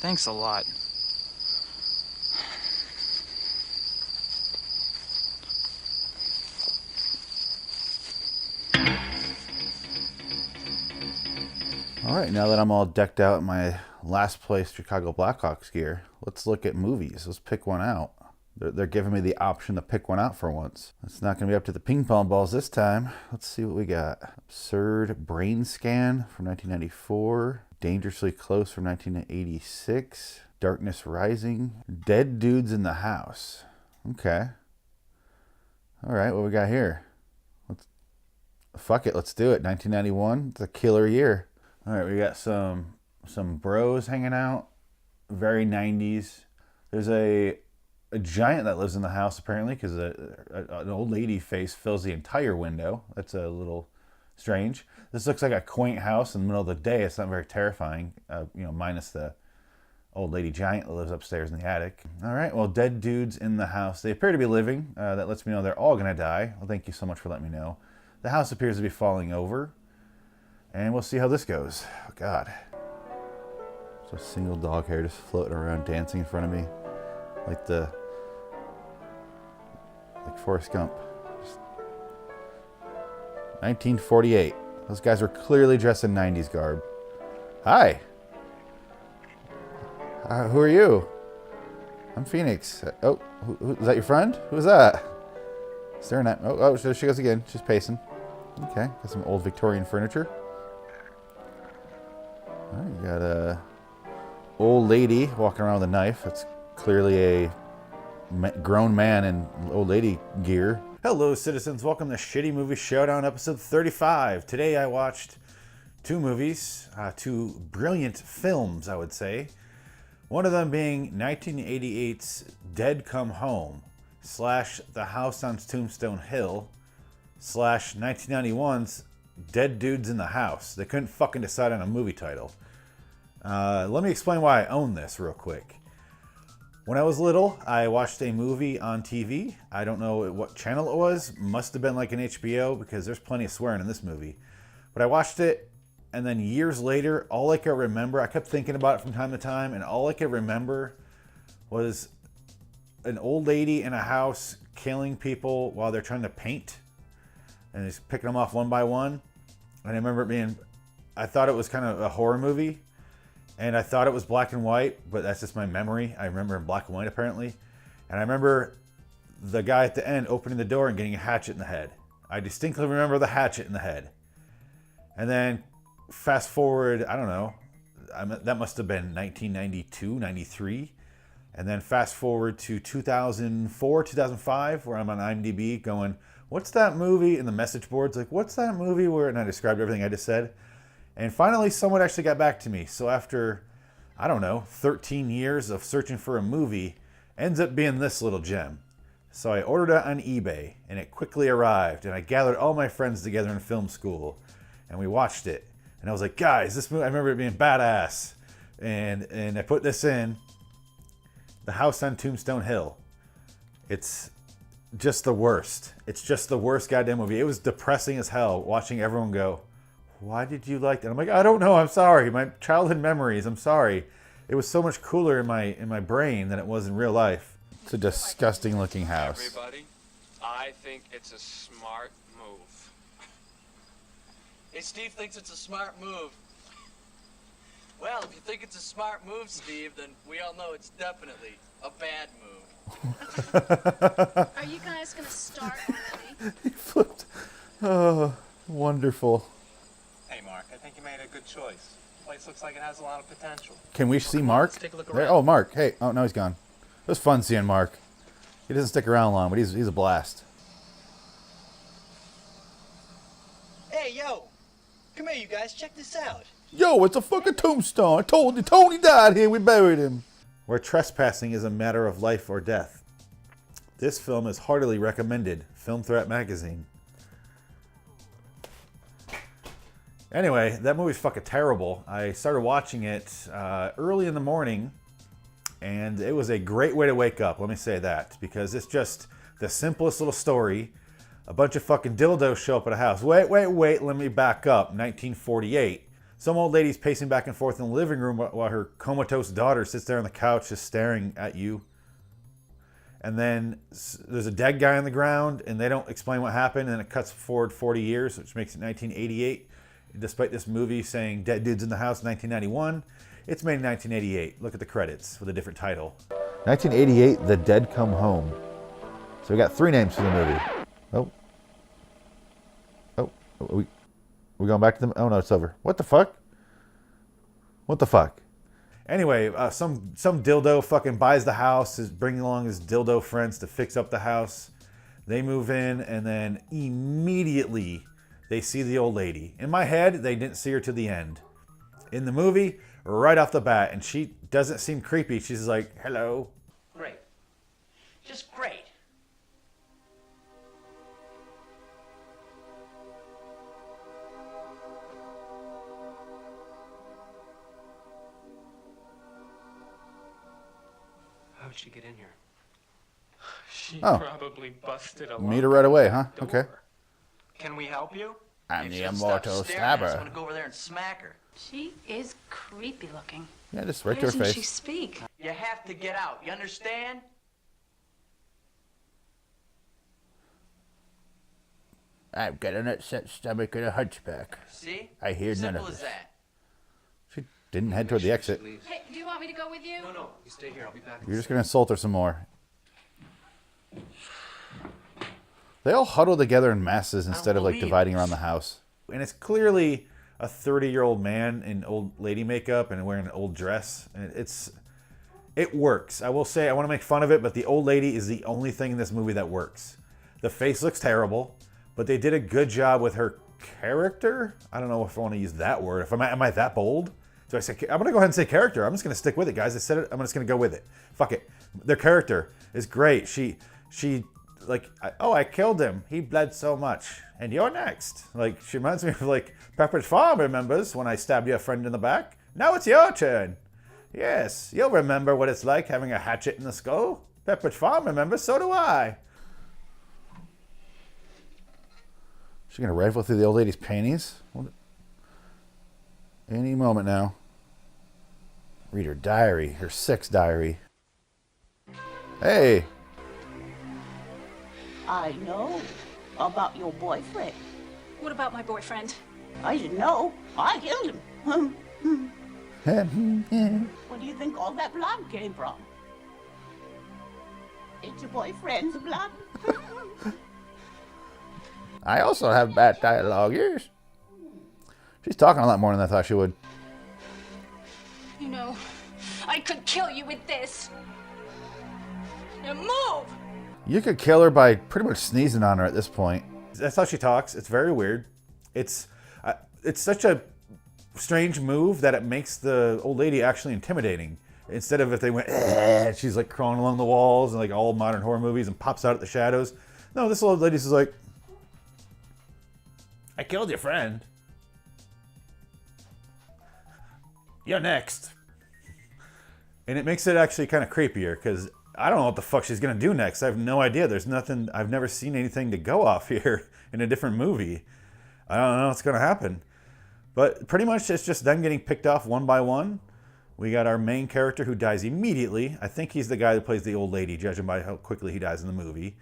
Thanks a lot. All right, now that I'm all decked out in my last place Chicago Blackhawks gear, let's look at movies. Let's pick one out. They're giving me the option to pick one out for once. It's not going to be up to the ping pong balls this time. Let's see what we got. Absurd Brain Scan from 1994. Dangerously Close from 1986. Darkness Rising. Dead Dudes in the House. Okay. All right, what we got here? Fuck it, let's do it. 1991. It's a killer year. All right, we got some bros hanging out. Very 90s. There's a giant that lives in the house apparently because an old lady face fills the entire window. That's a little strange. This looks like a quaint house in the middle of the day. It's not very terrifying, minus the old lady giant that lives upstairs in the attic. All right, well, dead dudes in the house. They appear to be living. That lets me know they're all going to die. Well, thank you so much for letting me know. The house appears to be falling over. And we'll see how this goes. Oh, God. So a single dog hair just floating around, dancing in front of me. Like Forrest Gump. 1948. Those guys were clearly dressed in 90s garb. Hi. Who are you? I'm Phoenix. Oh, is that your friend? Who's that? Staring at me. Oh, there she goes again. She's pacing. Okay, got some old Victorian furniture. All right, you got a old lady walking around with a knife. That's clearly a grown man in old lady gear. Hello, citizens. Welcome to Shitty Movie Showdown, episode 35. Today I watched two movies, two brilliant films, I would say. One of them being 1988's Dead Come Home / The House on Tombstone Hill / 1991's Dead Dudes in the House. They couldn't fucking decide on a movie title. Let me explain why I own this real quick. When I was little, I watched a movie on TV. I don't know what channel it was. Must have been like an HBO because there's plenty of swearing in this movie. But I watched it, and then years later, all I could remember, I kept thinking about it from time to time, and all I could remember was an old lady in a house killing people while they're trying to paint. And just picking them off one by one. And I remember it being, I thought it was kind of a horror movie. And I thought it was black and white, but that's just my memory. I remember in black and white, apparently. And I remember the guy at the end opening the door and getting a hatchet in the head. I distinctly remember the hatchet in the head. And then fast forward, I don't know, that must have been 1992, 93. And then fast forward to 2004, 2005, where I'm on IMDb going, what's that movie? And the message board's like, what's that movie where, and I described everything I just said. And finally, someone actually got back to me. So after, I don't know, 13 years of searching for a movie, ends up being this little gem. So I ordered it on eBay, and it quickly arrived. And I gathered all my friends together in film school, and we watched it. And I was like, guys, this movie, I remember it being badass. And I put this in, The House on Tombstone Hill. It's just the worst. It's just the worst goddamn movie. It was depressing as hell watching everyone go, why did you like that? I'm like, I don't know. I'm sorry. My childhood memories. I'm sorry. It was so much cooler in my brain than it was in real life. It's a disgusting looking house. Everybody, I think it's a smart move. Hey, Steve thinks it's a smart move. Well, if you think it's a smart move, Steve, then we all know it's definitely a bad move. Are you guys gonna start already? He flipped. Oh, wonderful. Hey, Mark, I think you made a good choice. The place looks like it has a lot of potential. Can we see Mark? Let's take a look There, around. oh, Mark. Hey. Oh, no, he's gone. It was fun seeing Mark. He doesn't stick around long, but he's a blast. Hey, yo! Come here, you guys. Check this out. Yo, it's a fucking tombstone. I told you, Tony died here. We buried him. Where trespassing is a matter of life or death. This film is heartily recommended. Film Threat Magazine. Anyway, that movie's fucking terrible. I started watching it early in the morning, and it was a great way to wake up, let me say that, because it's just the simplest little story. A bunch of fucking dildos show up at a house. Wait, let me back up. 1948. Some old lady's pacing back and forth in the living room while her comatose daughter sits there on the couch just staring at you. And then there's a dead guy on the ground, and they don't explain what happened, and it cuts forward 40 years, which makes it 1988. Despite this movie saying Dead Dudes in the House 1991, it's made in 1988. Look at the credits with a different title. 1988, The Dead Come Home. So we got 3 names for the movie. We going back to the... Oh, no, it's over. What the fuck? What the fuck? Anyway, some dildo fucking buys the house, is bringing along his dildo friends to fix up the house. They move in, and then immediately they see the old lady. In my head, they didn't see her to the end. In the movie, right off the bat, and she doesn't seem creepy. She's like, hello. Great. Just great. How'd she get in here? She Oh. probably busted a Meet her right away, huh? door. Okay. Can we help you? I'm If the she'll stop immortal staring at us, I'm stabber. gonna go over there and smack her. She is creepy looking. Yeah, just right Why to her doesn't she face. speak? You have to get out. You understand? I've got an upset stomach and a hunchback. See? I hear none Simple of as this. that. She didn't head toward the exit. Hey, do you want me to go with you? No, you stay here. I'll be back. You're just going to insult her some more. They all huddle together in masses instead of like believe dividing this. around the house. And it's clearly a 30-year-old man in old lady makeup and wearing an old dress. And it works. I will say, I want to make fun of it, but the old lady is the only thing in this movie that works. The face looks terrible, but they did a good job with her character. I don't know if I want to use that word. Am I that bold? So I say, I'm going to go ahead and say character. I'm just going to stick with it, guys. I said it. I'm just going to go with it. Fuck it. Their character is great. She like, I killed him. He bled so much. And you're next. Like, she reminds me of like Pepperidge Farm remembers when I stabbed your friend in the back. Now it's your turn. Yes, you'll remember what it's like having a hatchet in the skull. Pepperidge Farm remembers, so do I. She's gonna rifle through the old lady's panties? Any moment now. Read her diary, her sex diary. Hey! I know about your boyfriend. What about my boyfriend? I didn't know. I killed him. Where do you think all that blood came from? It's your boyfriend's blood. I also have bad dialogue, yes. She's talking a lot more than I thought she would. You know, I could kill you with this. Now move! You could kill her by pretty much sneezing on her at this point. That's how she talks. It's very weird. It's such a strange move that it makes the old lady actually intimidating. Instead of if they went, she's like crawling along the walls and like all modern horror movies and pops out at the shadows. No, this old lady's just like, I killed your friend. You're next. And it makes it actually kind of creepier because I don't know what the fuck she's gonna do next. I have no idea. There's nothing. I've never seen anything to go off here in a different movie. I don't know what's gonna happen. But pretty much it's just them getting picked off one by one. We got our main character who dies immediately. I think he's the guy that plays the old lady, judging by how quickly he dies in the movie.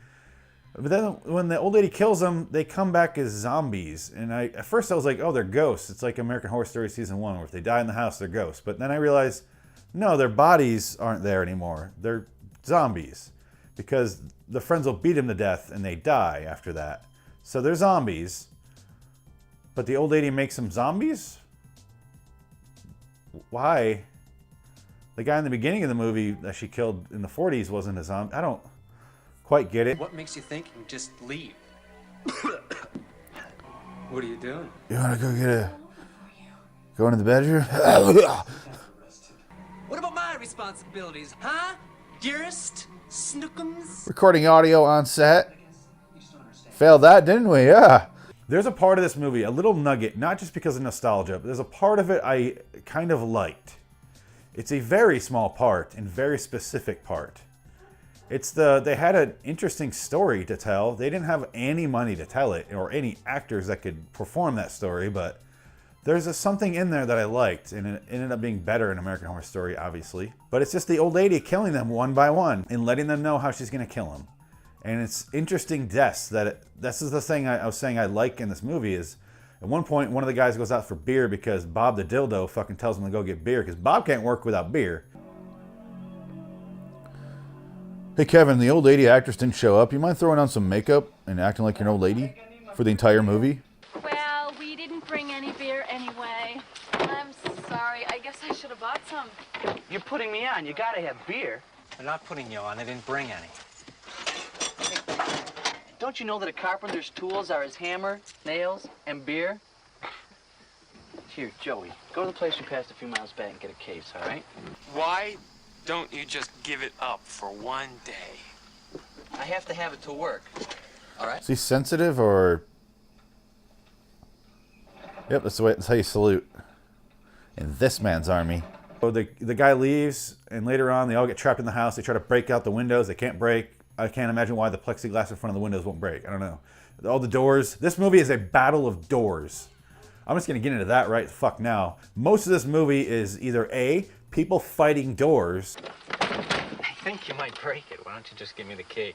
But then when the old lady kills them, they come back as zombies. And at first I was like, oh, they're ghosts. It's like American Horror Story Season 1, where if they die in the house, they're ghosts. But then I realized, no, their bodies aren't there anymore. They're zombies. Because the friends will beat them to death and they die after that. So they're zombies. But the old lady makes them zombies? Why? The guy in the beginning of the movie that she killed in the 40s wasn't a zombie. I don't quite get it. What makes you think you can just leave? What are you doing? You wanna go into the bedroom? What about my responsibilities, huh? Dearest Snookums? Recording audio on set. Failed that, didn't we? Yeah. There's a part of this movie, a little nugget, not just because of nostalgia, but there's a part of it I kind of liked. It's a very small part and very specific part. They had an interesting story to tell. They didn't have any money to tell it or any actors that could perform that story, but There's something in there that I liked, and it ended up being better in American Horror Story, obviously. But it's just the old lady killing them one by one and letting them know how she's going to kill them. And it's interesting deaths. This is the thing I was saying I like in this movie is, at one point, one of the guys goes out for beer because Bob the dildo fucking tells him to go get beer because Bob can't work without beer. Hey Kevin, the old lady actress didn't show up. You mind throwing on some makeup and acting like you're an old lady for the entire movie? Well, we didn't bring any beer anyway. I'm sorry. I guess I should have bought some. You're putting me on. You gotta have beer. I'm not putting you on. I didn't bring any. Don't you know that a carpenter's tools are his hammer, nails, and beer? Here, Joey, go to the place we passed a few miles back and get a case, all right? Why don't you just give it up for one day? I have to have it to work, all right? Is he sensitive or... Yep, that's how you salute. In this man's army. So the guy leaves, and later on they all get trapped in the house. They try to break out the windows. They can't break. I can't imagine why the plexiglass in front of the windows won't break. I don't know. All the doors. This movie is a battle of doors. I'm just going to get into that right fuck now. Most of this movie is either A, people fighting doors. I think you might break it. Why don't you just give me the key?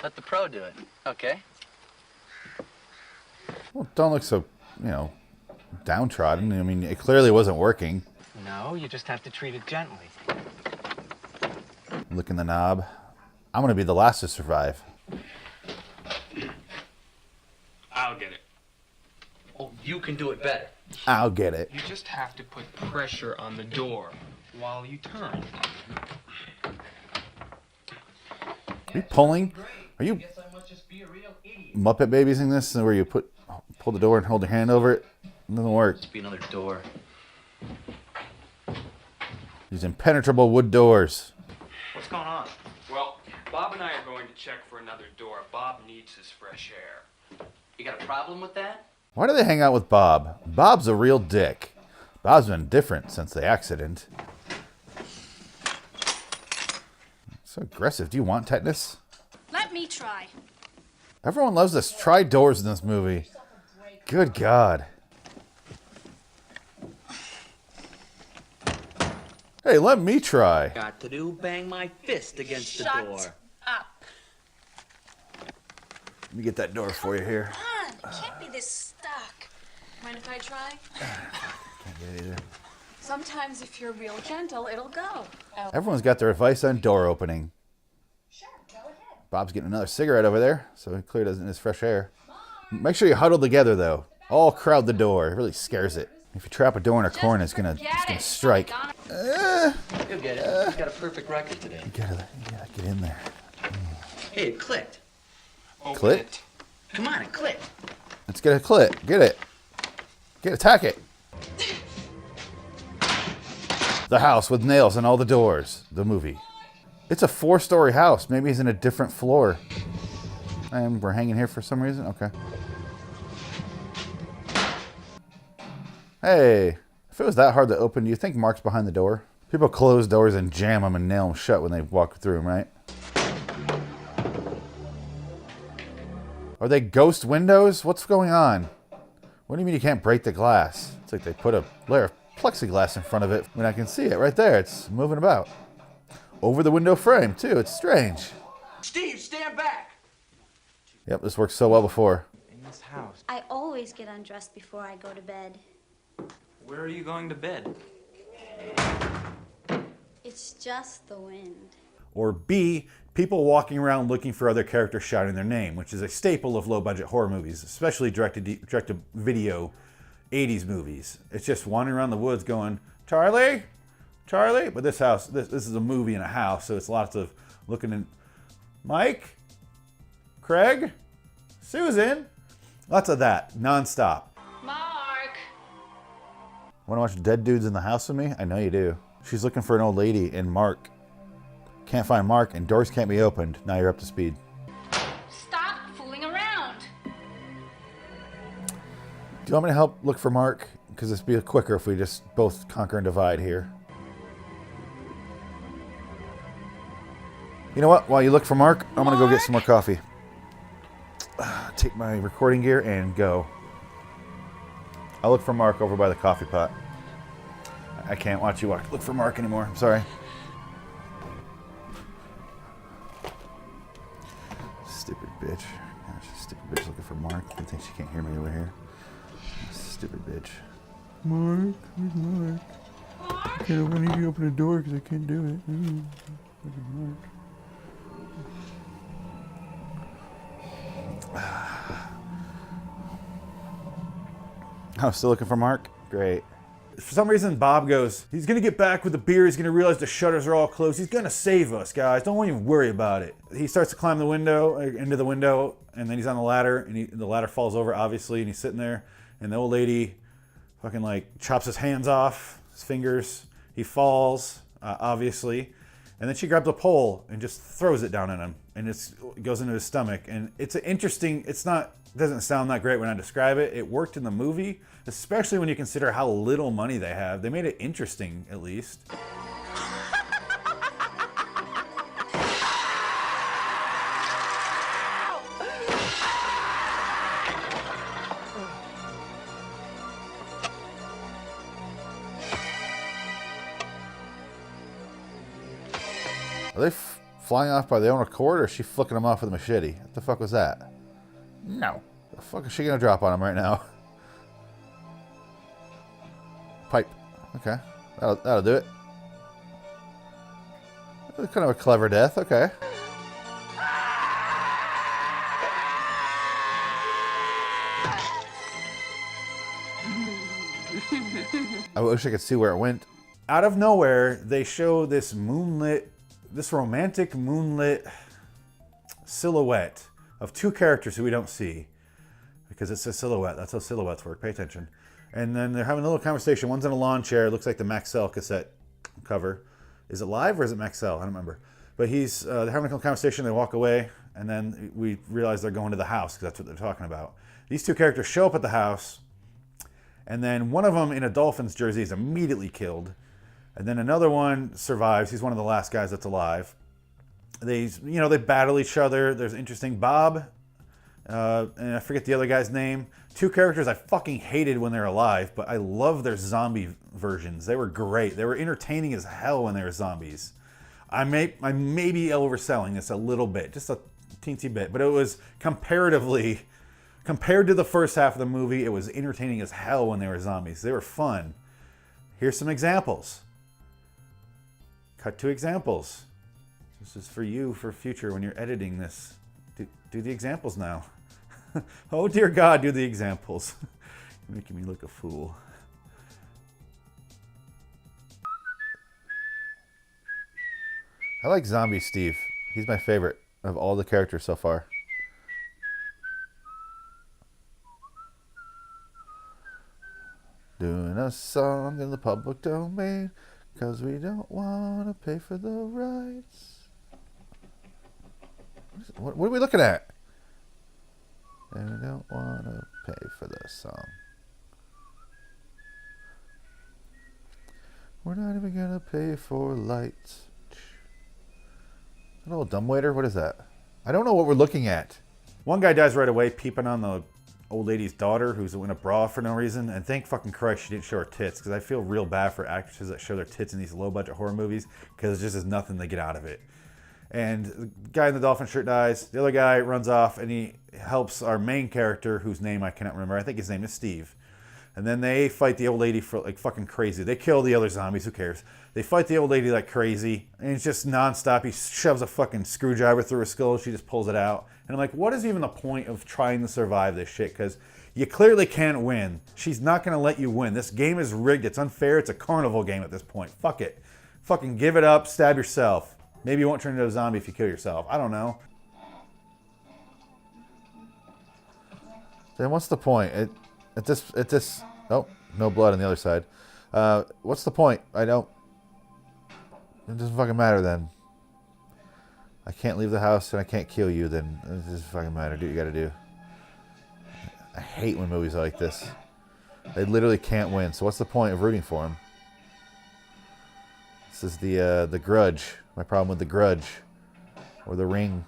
Let the pro do it, okay? Well, don't look so, downtrodden. I mean, it clearly wasn't working. No, you just have to treat it gently. Licking the knob. I'm going to be the last to survive. I'll get it. Oh, you can do it better. I'll get it. You just have to put pressure on the door while you turn. Are you pulling? Are you Muppet Babiesing this where you pull the door and hold your hand over it? It doesn't work. Must be another door. These impenetrable wood doors. What's going on? Well, Bob and I are going to check for another door. Bob needs his fresh air. You got a problem with that? Why do they hang out with Bob? Bob's a real dick. Bob's been different since the accident. So aggressive. Do you want tetanus? Let me try. Everyone loves this. Try doors in this movie. Good God. Hey, let me try. Got to do bang my fist against the door. Shut up. Let me get that door for you here. Come on, it can't be this stuck. Mind if I try? Can't get it either. Sometimes if you're real gentle, it'll go. Oh. Everyone's got their advice on door opening. Sure, go ahead. Bob's getting another cigarette over there, so he clearly doesn't his fresh air. Make sure you huddle together, though. All crowd the door. It really scares it. If you trap a door in a corner, it's gonna strike. You'll get it. You got a perfect record today. You gotta get in there. Hey, it clicked. Open Clit? it. Come on, it clicked. Let's get a clit. Get it. Attack it. The house with nails on all the doors. The movie. It's a 4-story house. Maybe he's in a different floor. And we're hanging here for some reason? Okay. Hey, if it was that hard to open, do you think Mark's behind the door? People close doors and jam them and nail them shut when they walk through them, right? Are they ghost windows? What's going on? What do you mean you can't break the glass? It's like they put a layer of plexiglass in front of it when I can see it right there. It's moving about. Over the window frame, too. It's strange. Steve, stand back! Yep, this worked so well before. In this house. I always get undressed before I go to bed. Where are you going to bed? It's just the wind. Or B, people walking around looking for other characters shouting their name, which is a staple of low-budget horror movies, especially direct-to-video 80s movies. It's just wandering around the woods going, Charlie? Charlie? But this house, this is a movie in a house, so it's lots of looking in. Mike? Craig? Susan? Lots of that, nonstop. Mark! Want to watch dead dudes in the house with me? I know you do. She's looking for an old lady and Mark. Can't find Mark and doors can't be opened. Now you're up to speed. Stop fooling around. Do you want me to help look for Mark? Because it'd be quicker if we just both conquer and divide here. You know what? While you look for Mark, I'm going to go get some more coffee. Take my recording gear and go. I'll look for Mark over by the coffee pot. I can't watch you look for Mark anymore. I'm sorry. Stupid bitch. Gosh, stupid bitch looking for Mark. I think she can't hear me over here. Stupid bitch. Mark, where's Mark? I need you to open the door because I can't do it. Mark. I'm still looking for Mark? Great. For some reason, Bob goes, he's going to get back with the beer. He's going to realize the shutters are all closed. He's going to save us, guys. Don't even worry about it. He starts to climb the window, into the window, and then he's on the ladder, and the ladder falls over, obviously, and he's sitting there, and the old lady fucking, like, chops his hands off, his fingers. He falls, obviously, and then she grabs a pole and just throws it down on him, and it goes into his stomach, and it's interesting, doesn't sound that great when I describe it. It worked in the movie, especially when you consider how little money they have. They made it interesting, at least. Are they flying off by their own accord, or is she flicking them off with a machete? What the fuck was that? No. The fuck is she gonna drop on him right now? Pipe. Okay. That'll do it. Kind of a clever death. Okay. I wish I could see where it went. Out of nowhere, they show this romantic moonlit silhouette of two characters who we don't see. Because it's a silhouette. That's how silhouettes work. Pay attention. And then they're having a little conversation. One's in a lawn chair. It looks like the Maxell cassette cover. Is it live or is it Maxell? I don't remember. But they're having a little conversation. They walk away. And then we realize they're going to the house because that's what they're talking about. These two characters show up at the house. And then one of them in a Dolphins jersey is immediately killed. And then another one survives. He's one of the last guys that's alive. They battle each other. There's interesting Bob. And I forget the other guy's name. Two characters I fucking hated when they were alive, but I love their zombie versions. They were great. They were entertaining as hell when they were zombies. I may be overselling this a little bit, just a teensy bit, but it was compared to the first half of the movie, it was entertaining as hell when they were zombies. They were fun. Here's some examples. Cut to examples. This is for you for future when you're editing this. Do the examples now. Oh dear God, do the examples. You're making me look a fool. I like Zombie Steve. He's my favorite of all the characters so far. Doing a song in the public domain, 'cause we don't want to pay for the rights. What are we looking at? And we don't want to pay for this song. We're not even going to pay for lights. An old dumbwaiter? What is that? I don't know what we're looking at. One guy dies right away, peeping on the old lady's daughter who's in a bra for no reason. And thank fucking Christ she didn't show her tits, because I feel real bad for actresses that show their tits in these low-budget horror movies, because it just is nothing they get out of it. And the guy in the dolphin shirt dies. The other guy runs off, and he helps our main character, whose name I cannot remember. I think his name is Steve. And then they fight the old lady for like fucking crazy. They kill the other zombies, who cares? They fight the old lady like crazy, and it's just nonstop. He shoves a fucking screwdriver through her skull. She just pulls it out. And I'm like, what is even the point of trying to survive this shit? Because you clearly can't win. She's not going to let you win. This game is rigged. It's unfair. It's a carnival game at this point. Fuck it. Fucking give it up. Stab yourself. Maybe you won't turn into a zombie if you kill yourself. I don't know. Then what's the point? Oh, no blood on the other side. What's the point? It doesn't fucking matter then. I can't leave the house and I can't kill you, then it doesn't fucking matter. Do what you gotta do. I hate when movies are like this. They literally can't win, so what's the point of rooting for them? This is the Grudge. My problem with The Grudge. Or The Ring.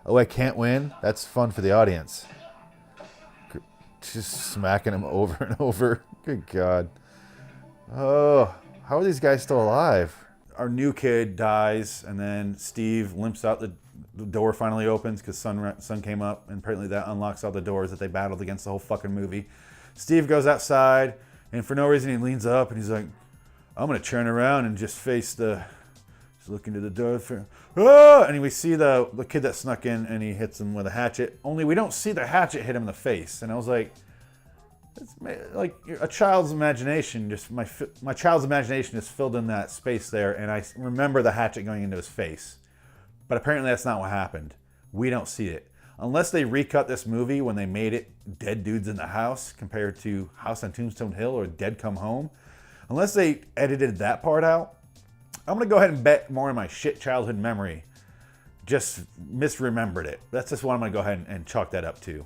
Oh, I can't win? That's fun for the audience. just smacking him over and over. Good God. Oh, how are these guys still alive? Our new kid dies, and then Steve limps out. The door finally opens because sun came up, and apparently that unlocks all the doors that they battled against the whole fucking movie. Steve goes outside, and for no reason he leans up, and he's like, I'm going to turn around and just face the... He's looking to the door. Ah! And we see the kid that snuck in, and he hits him with a hatchet. Only we don't see the hatchet hit him in the face. And I was like... It's like a child's imagination, just my child's imagination just filled in that space there, and I remember the hatchet going into his face. But apparently that's not what happened. We don't see it. Unless they recut this movie when they made it Dead Dudes in the House compared to House on Tombstone Hill or Dead Come Home. Unless they edited that part out, I'm going to go ahead and bet more on my shit childhood memory. Just misremembered it. That's just what I'm going to go ahead and chalk that up to.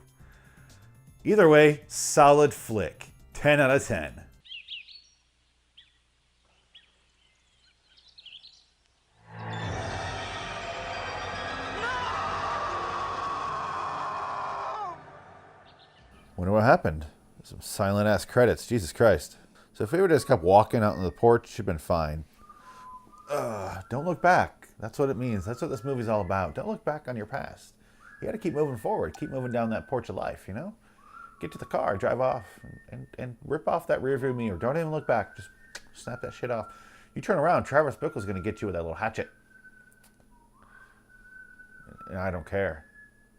Either way, solid flick. 10 out of 10. Wonder what happened. Some silent ass credits. Jesus Christ. So if we would have just kept walking out on the porch, she'd been fine. Don't look back. That's what it means. That's what this movie's all about. Don't look back on your past. You got to keep moving forward. Keep moving down that porch of life, you know? Get to the car, drive off, and rip off that rearview mirror. Don't even look back. Just snap that shit off. You turn around, Travis Bickle's going to get you with that little hatchet. And I don't care.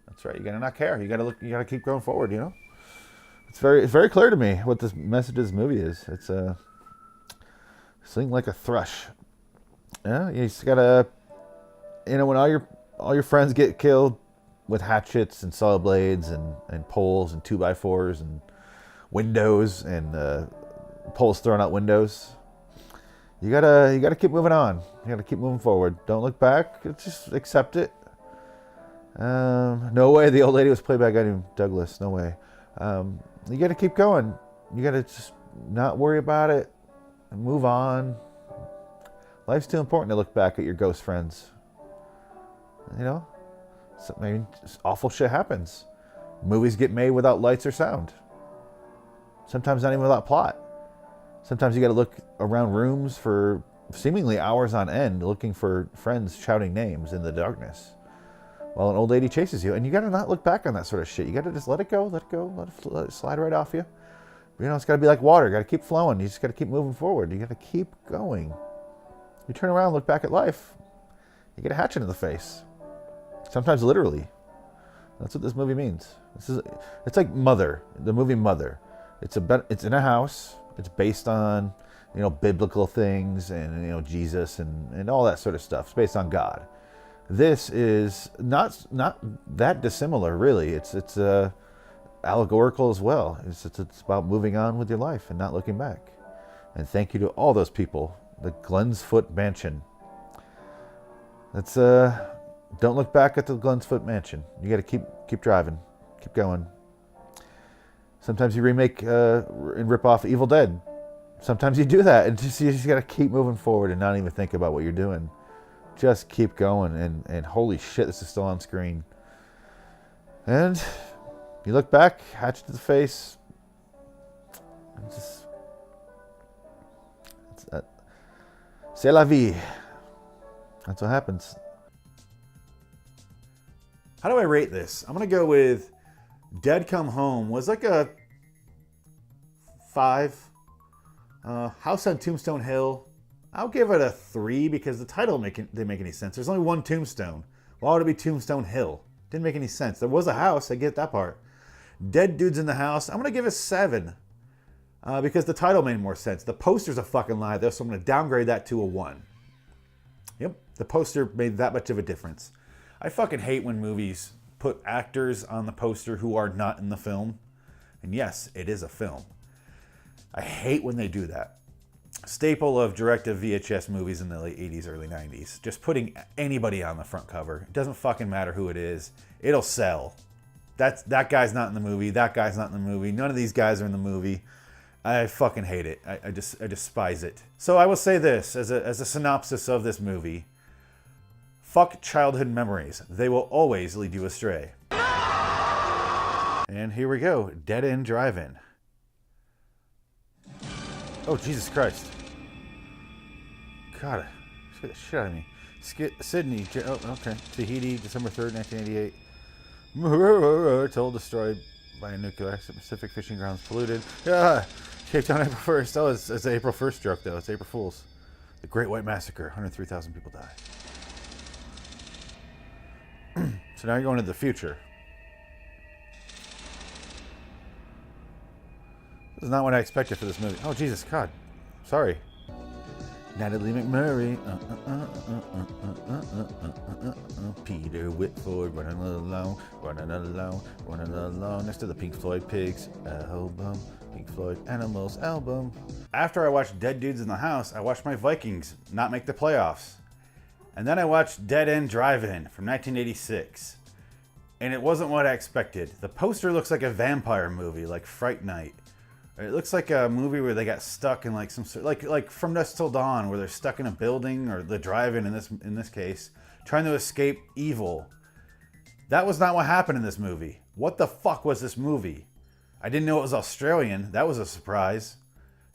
That's right. You got to not care. You got to look. You got to keep going forward. You know. It's very clear to me what this message of this movie is. It's sing like a thrush. Yeah, you just gotta. You know, when all your friends get killed with hatchets and saw blades and poles and 2x4s and windows and poles thrown out windows. You gotta keep moving on. You gotta keep moving forward. Don't look back. Just accept it. No way the old lady was played by a guy named Douglas. No way. You gotta keep going. You gotta just not worry about it and move on. Life's too important to look back at your ghost friends. You know? So, I mean, awful shit happens. Movies get made without lights or sound. Sometimes not even without plot. Sometimes you got to look around rooms for seemingly hours on end looking for friends shouting names in the darkness while an old lady chases you. And you got to not look back on that sort of shit. You got to just let it go, let it slide right off you. You know, it's got to be like water. You got to keep flowing. You just got to keep moving forward. You got to keep going. You turn around and look back at life, you get a hatchet in the face. Sometimes literally. That's what this movie means. It's like Mother, the movie Mother. It's in a house. It's based on, you know, biblical things and, you know, Jesus and all that sort of stuff. It's based on God. This is not that dissimilar, really. It's allegorical as well. It's about moving on with your life and not looking back. And thank you to all those people. The Glens Foot Mansion. That's don't look back at the Glens Foot Mansion. You got to keep driving, keep going. Sometimes you remake and rip off Evil Dead. Sometimes you do that, and you just got to keep moving forward and not even think about what you're doing. Just keep going, and holy shit, this is still on screen. And you look back, hatchet to the face. C'est la vie. That's what happens. How do I rate this? I'm going to go with Dead Come Home was like a 5. House on Tombstone Hill, I'll give it a 3 because the title didn't make any sense. There's only one tombstone. Why would it be Tombstone Hill? Didn't make any sense. There was a house. I get that part. Dead Dudes in the House, I'm going to give it a 7 because the title made more sense. The poster's a fucking lie though, so I'm going to downgrade that to a 1. Yep, the poster made that much of a difference. I fucking hate when movies put actors on the poster who are not in the film. And yes, it is a film. I hate when they do that. Staple of directed VHS movies in the late 80s, early 90s. Just putting anybody on the front cover. It doesn't fucking matter who it is. It'll sell. That guy's not in the movie. That guy's not in the movie. None of these guys are in the movie. I fucking hate it. I despise it. So I will say this as a synopsis of this movie. Fuck childhood memories. They will always lead you astray. And here we go. Dead End Drive-In. Oh, Jesus Christ. God, scared the shit out of me. Sydney. Oh, okay. Tahiti, December 3rd, 1988. Toll destroyed by a nuclear accident. Pacific fishing grounds polluted. Cape Town, April 1st. Oh, it's the April 1st joke, though. It's April Fool's. The Great White Massacre. 103,000 people die. So now you're going to the future. This is not what I expected for this movie. Oh, Jesus, God. Sorry. Natalie McMurray. Peter Whitford running along, next to the Pink Floyd Pigs album. Pink Floyd Animals album. After I watched Dead Dudes in the House, I watched my Vikings not make the playoffs. And then I watched Dead End Drive-In from 1986. And it wasn't what I expected. The poster looks like a vampire movie, like Fright Night. It looks like a movie where they got stuck in like some sort, like From Dusk Till Dawn, where they're stuck in a building, or the drive-in in this case, trying to escape evil. That was not what happened in this movie. What the fuck was this movie? I didn't know it was Australian. That was a surprise.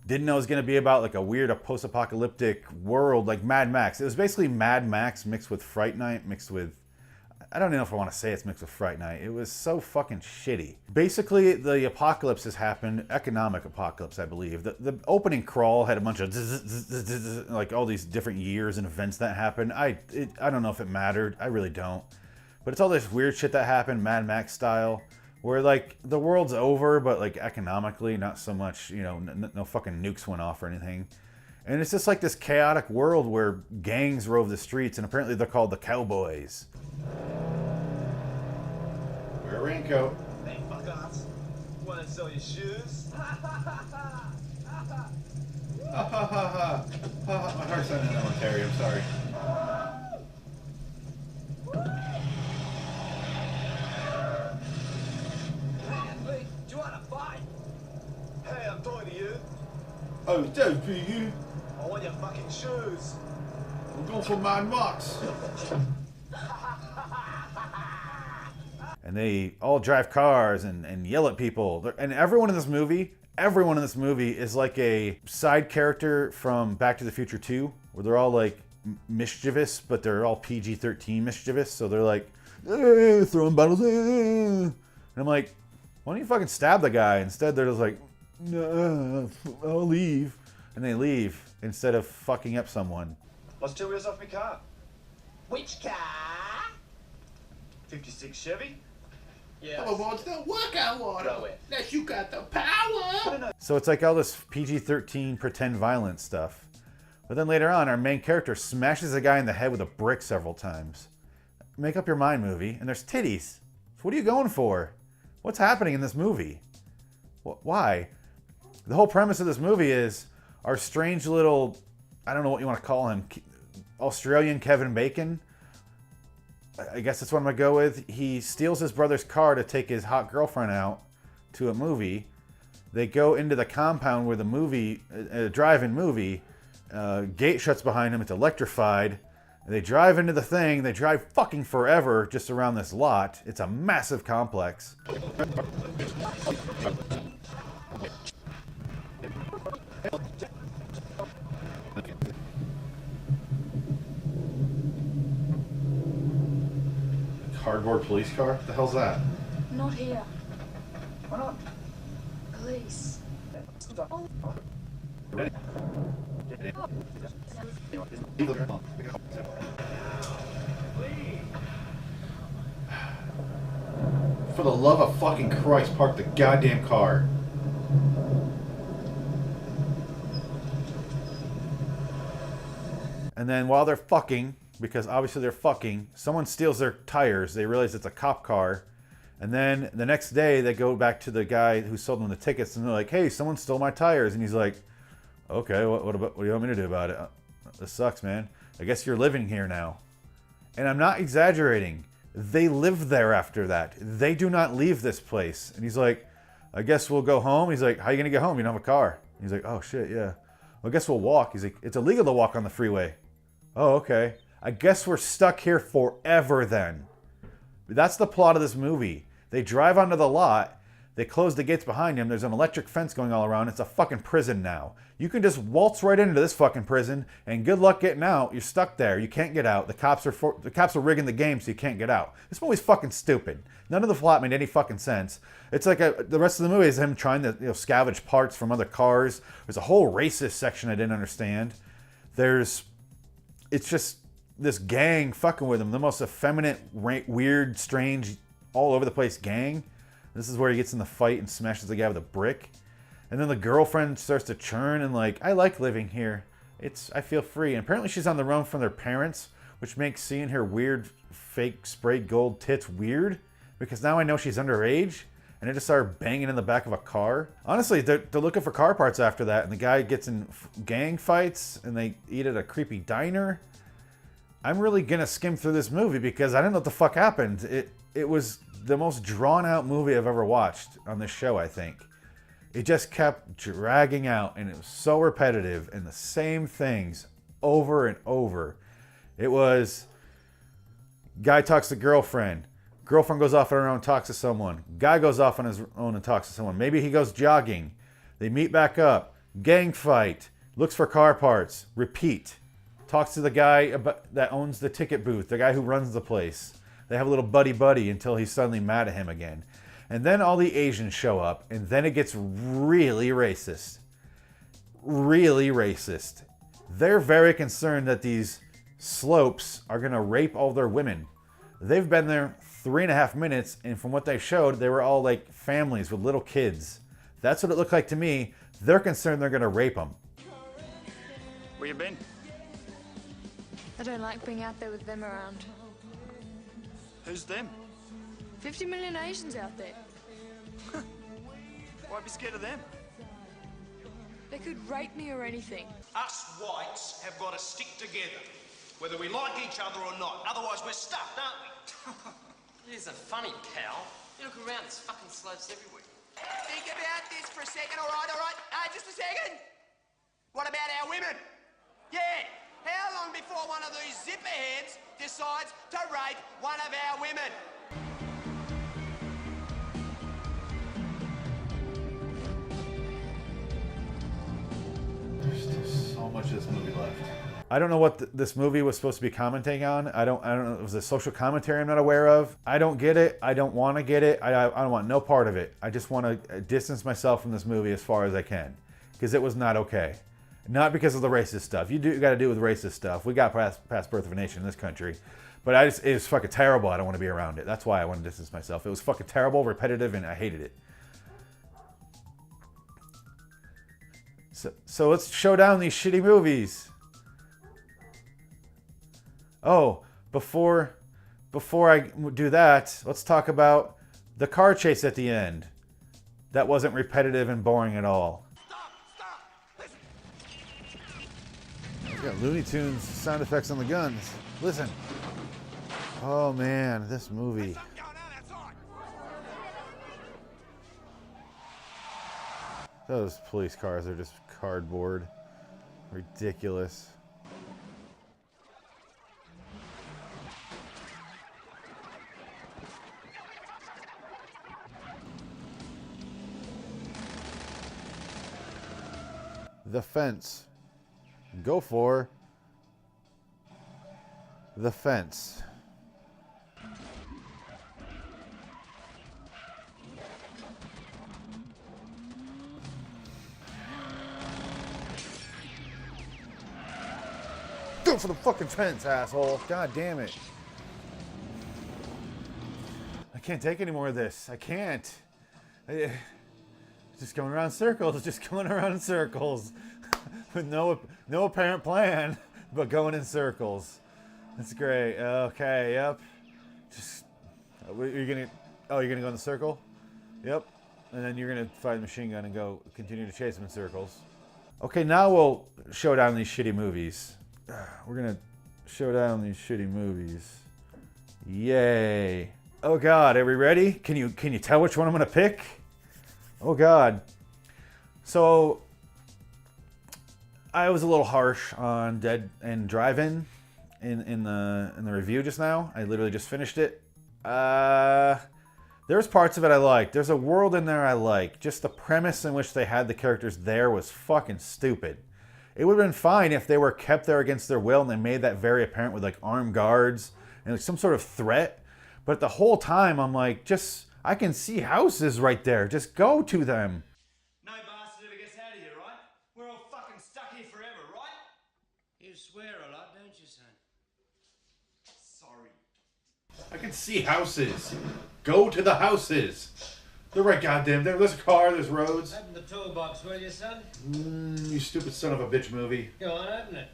Didn't know it was going to be about like a weird post-apocalyptic world like Mad Max. It was basically Mad Max mixed with Fright Night, mixed with... I don't even know if I want to say it's mixed with Fright Night. It was so fucking shitty. Basically, the apocalypse has happened. Economic apocalypse, I believe. The opening crawl had a bunch of like all these different years and events that happened. I don't know if it mattered. I really don't. But it's all this weird shit that happened, Mad Max style, where like the world's over, but like economically, not so much, you know, no fucking nukes went off or anything. And it's just like this chaotic world where gangs rove the streets, and apparently they're called the Cowboys. Wear a raincoat. Hey, fuck off. Wanna sell your shoes? Ha ha ha. My heart's not in the military, I'm sorry. Hey, do you wanna fight? Hey, I'm talking to you. Oh, don't be you. I want your fucking shoes. I'm going for Mad Max. And they all drive cars and yell at people. And everyone in this movie is like a side character from Back to the Future 2, where they're all like mischievous, but they're all PG-13 mischievous. So they're like, throwing bottles. And I'm like, why don't you fucking stab the guy? Instead, they're just like, no, I'll leave. And they leave instead of fucking up someone. Lost 2 wheels off my car. Which car? 56 Chevy? Yeah. Hoverboards don't work out water. Unless you got the power. So it's like all this PG-13 pretend violence stuff. But then later on, our main character smashes a guy in the head with a brick several times. Make up your mind, movie. And there's titties. So what are you going for? What's happening in this movie? Why? The whole premise of this movie is our strange little, I don't know what you want to call him, Australian Kevin Bacon. I guess that's what I'm going to go with. He steals his brother's car to take his hot girlfriend out to a movie. They go into the compound where the movie, drive-in movie, gate shuts behind him. It's electrified. They drive into the thing. They drive fucking forever just around this lot. It's a massive complex. Cardboard police car? What the hell's that? Not here. Why not? Police. For the love of fucking Christ, park the goddamn car. And then while they're fucking, because obviously they're fucking, someone steals their tires. They realize it's a cop car. And then the next day they go back to the guy who sold them the tickets and they're like, hey, someone stole my tires. And he's like, okay, what do you want me to do about it? This sucks, man. I guess you're living here now. And I'm not exaggerating. They live there after that. They do not leave this place. And he's like, I guess we'll go home. He's like, how are you going to get home? You don't have a car. And he's like, oh shit, yeah. Well, I guess we'll walk. He's like, it's illegal to walk on the freeway. Oh, okay. I guess we're stuck here forever then. That's the plot of this movie. They drive onto the lot They closed the gates behind him. There's an electric fence going all around. It's a fucking prison now. You can just waltz right into this fucking prison, and good luck getting out. You're stuck there. You can't get out. The cops are rigging the game so you can't get out. This movie's fucking stupid. None of the plot made any fucking sense. It's like the rest of the movie is him trying to scavenge parts from other cars. There's a whole racist section I didn't understand. It's just this gang fucking with him. The most effeminate, weird, strange, all over the place gang. This is where he gets in the fight and smashes the guy with a brick. And then the girlfriend starts to churn and like, I like living here. I feel free. And apparently she's on the run from their parents, which makes seeing her weird, fake sprayed gold tits weird. Because now I know she's underage. And I just saw her banging in the back of a car. Honestly, they're looking for car parts after that. And the guy gets in gang fights and they eat at a creepy diner. I'm really gonna skim through this movie because I didn't know what the fuck happened. It was the most drawn out movie I've ever watched on this show, I think. It just kept dragging out and it was so repetitive and the same things over and over. It was guy talks to girlfriend. Girlfriend goes off on her own, talks to someone. Guy goes off on his own and talks to someone. Maybe he goes jogging. They meet back up. Gang fight. Looks for car parts. Repeat. Talks to the guy that owns the ticket booth. The guy who runs the place. They have a little buddy-buddy until he's suddenly mad at him again. And then all the Asians show up. And then it gets really racist. Really racist. They're very concerned that these slopes are going to rape all their women. They've been there 3.5 minutes, and from what they showed, they were all like families with little kids. That's what it looked like to me. They're concerned they're going to rape them. Where you been? I don't like being out there with them around. Who's them? 50 million Asians out there. Why be scared of them? They could rape me or anything. Us whites have got to stick together, whether we like each other or not. Otherwise, we're stuffed, aren't we? It isn't funny, Cal. You look around, there's fucking slopes everywhere. Think about this for a second, all right? Just a second. What about our women? Yeah. How long before one of these zipperheads decides to rape one of our women? There's just so much of this movie left. I don't know what this movie was supposed to be commenting on. I don't know. It was a social commentary I'm not aware of. I don't get it. I don't want to get it. I don't want no part of it. I just want to distance myself from this movie as far as I can. Because it was not okay. Not because of the racist stuff. You got to do with racist stuff. We got past birth of a nation in this country. But it was fucking terrible. I don't want to be around it. That's why I want to distance myself. It was fucking terrible, repetitive, and I hated it. So let's show down these shitty movies. Oh, before I do that, let's talk about the car chase at the end. That wasn't repetitive and boring at all. It's got Looney Tunes sound effects on the guns. Listen. Oh man, this movie. Those police cars are just cardboard. Ridiculous. The fence. Go for the fence. Go for the fucking fence, asshole. God damn it. I can't take any more of this. I can't. Just going around in circles, just going around in circles. With no apparent plan, but going in circles. That's great. Okay, yep. You're gonna go in the circle? Yep. And then you're gonna find the machine gun and go continue to chase them in circles. Okay, now we'll show down these shitty movies. We're gonna show down these shitty movies. Yay. Oh God, are we ready? Can you tell which one I'm gonna pick? Oh God. So I was a little harsh on Dead End Drive-In in the review just now. I literally just finished it. There's parts of it I liked. There's a world in there I like. Just the premise in which they had the characters there was fucking stupid. It would have been fine if they were kept there against their will and they made that very apparent with like armed guards and like some sort of threat. But the whole time I'm like, just, I can see houses right there. Just go to them. No bastard ever gets out of here, right? We're all fucking stuck here forever, right? You swear a lot, don't you, son? Sorry. I can see houses. Go to the houses. They're right goddamn there. There's a car, there's roads. Open the toolbox, will you, son? You stupid son of a bitch movie. Go on, open it.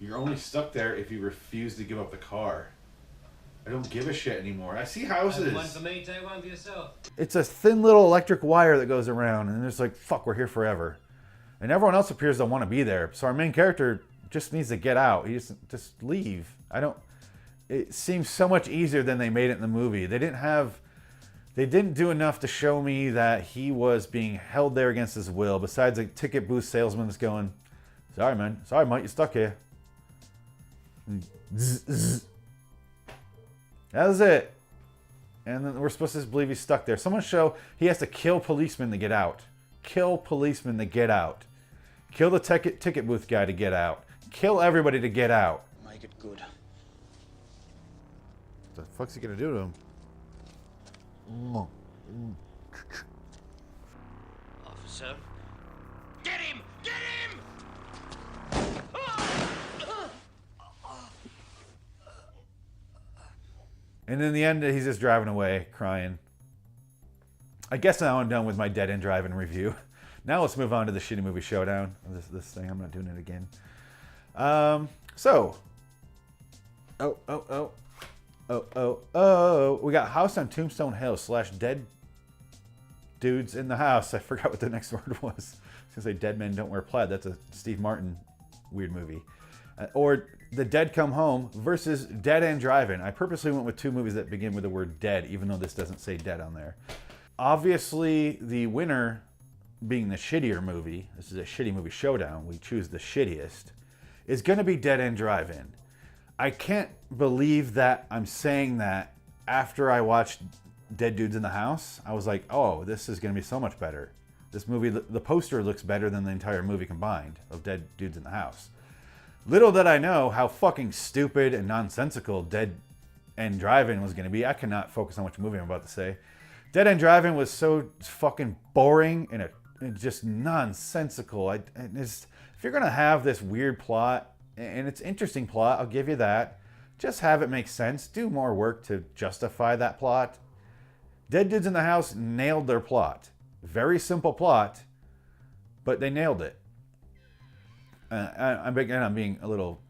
You're only stuck there if you refuse to give up the car. I don't give a shit anymore. I see houses. Open one for me, take one for yourself. It's a thin little electric wire that goes around, and it's like, fuck, we're here forever. And everyone else appears to want to be there. So our main character just needs to get out. He just leave. It seems so much easier than they made it in the movie. They didn't do enough to show me that he was being held there against his will. Besides a ticket booth salesman that's going, sorry, man. Sorry, mate, you're stuck here. That was it. And then we're supposed to believe he's stuck there. Someone show he has to kill policemen to get out. Kill policemen to get out. Kill the ticket booth guy to get out. Kill everybody to get out. Make it good. What the fuck's he gonna do to him? Officer? Get him! Get him! And in the end, he's just driving away, crying. I guess now I'm done with my dead end driving review. Now let's move on to the shitty movie showdown. This thing, I'm not doing it again. We got House on Tombstone Hill / Dead Dudes in the House. I forgot what the next word was. I was gonna say Dead Men Don't Wear Plaid. That's a Steve Martin weird movie. Or The Dead Come Home versus Dead End Driving. I purposely went with two movies that begin with the word dead, even though this doesn't say dead on there. Obviously, the winner being the shittier movie, this is a shitty movie showdown, we choose the shittiest, is going to be Dead End Drive-In. I can't believe that I'm saying that after I watched Dead Dudes in the House. I was like, oh, this is going to be so much better. This movie, the poster looks better than the entire movie combined of Dead Dudes in the House. Little did I know how fucking stupid and nonsensical Dead End Drive-In was going to be. I cannot focus on which movie I'm about to say. Dead End Drive-In was so fucking boring and just nonsensical. If you're going to have this weird plot, and it's interesting plot, I'll give you that, just have it make sense. Do more work to justify that plot. Dead Dudes in the House nailed their plot. Very simple plot, but they nailed it. I'm being a little,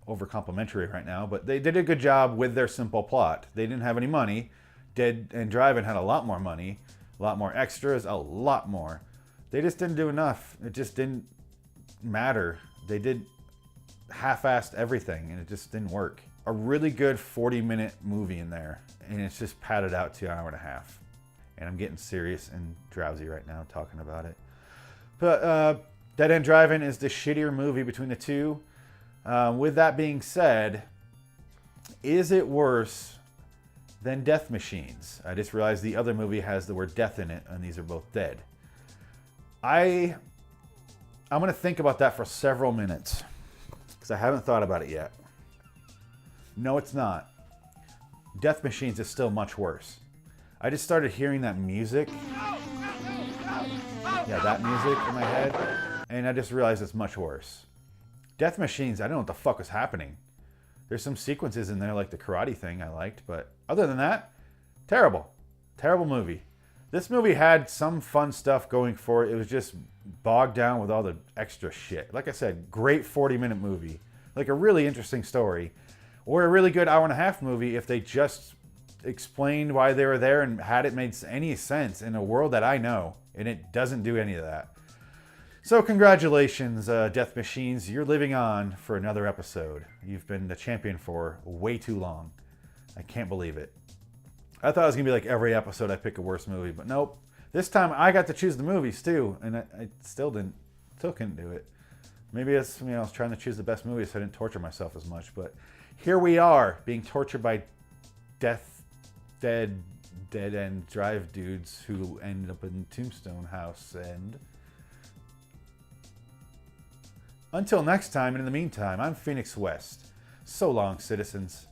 over complimentary right now, but they did a good job with their simple plot. They didn't have any money. Dead End Drive-In had a lot more money, a lot more extras, a lot more. They just didn't do enough. It just didn't matter. They did half-assed everything, and it just didn't work. A really good 40-minute movie in there, and it's just padded out to an hour and a half. And I'm getting serious and drowsy right now talking about it. But Dead End Drive-In is the shittier movie between the two. With that being said, is it worse than Death Machines? I just realized the other movie has the word death in it, and these are both dead. I'm going to think about that for several minutes, because I haven't thought about it yet. No, it's not. Death Machines is still much worse. I just started hearing that music. Yeah, that music in my head. And I just realized it's much worse. Death Machines, I don't know what the fuck was happening. There's some sequences in there like the karate thing I liked, but other than that, terrible. Terrible movie. This movie had some fun stuff going for it. It was just bogged down with all the extra shit. Like I said, great 40-minute movie. Like a really interesting story. Or a really good hour-and-a-half movie if they just explained why they were there and had it made any sense in a world that I know. And it doesn't do any of that. So congratulations, Death Machines. You're living on for another episode. You've been the champion for way too long. I can't believe it. I thought it was going to be like every episode I pick a worse movie, but nope. This time I got to choose the movies too, and I still couldn't do it. Maybe it's, I was trying to choose the best movie so I didn't torture myself as much. But here we are, being tortured by dead end drive dudes who ended up in Tombstone House. And until next time, and in the meantime, I'm Phoenix West. So long, citizens.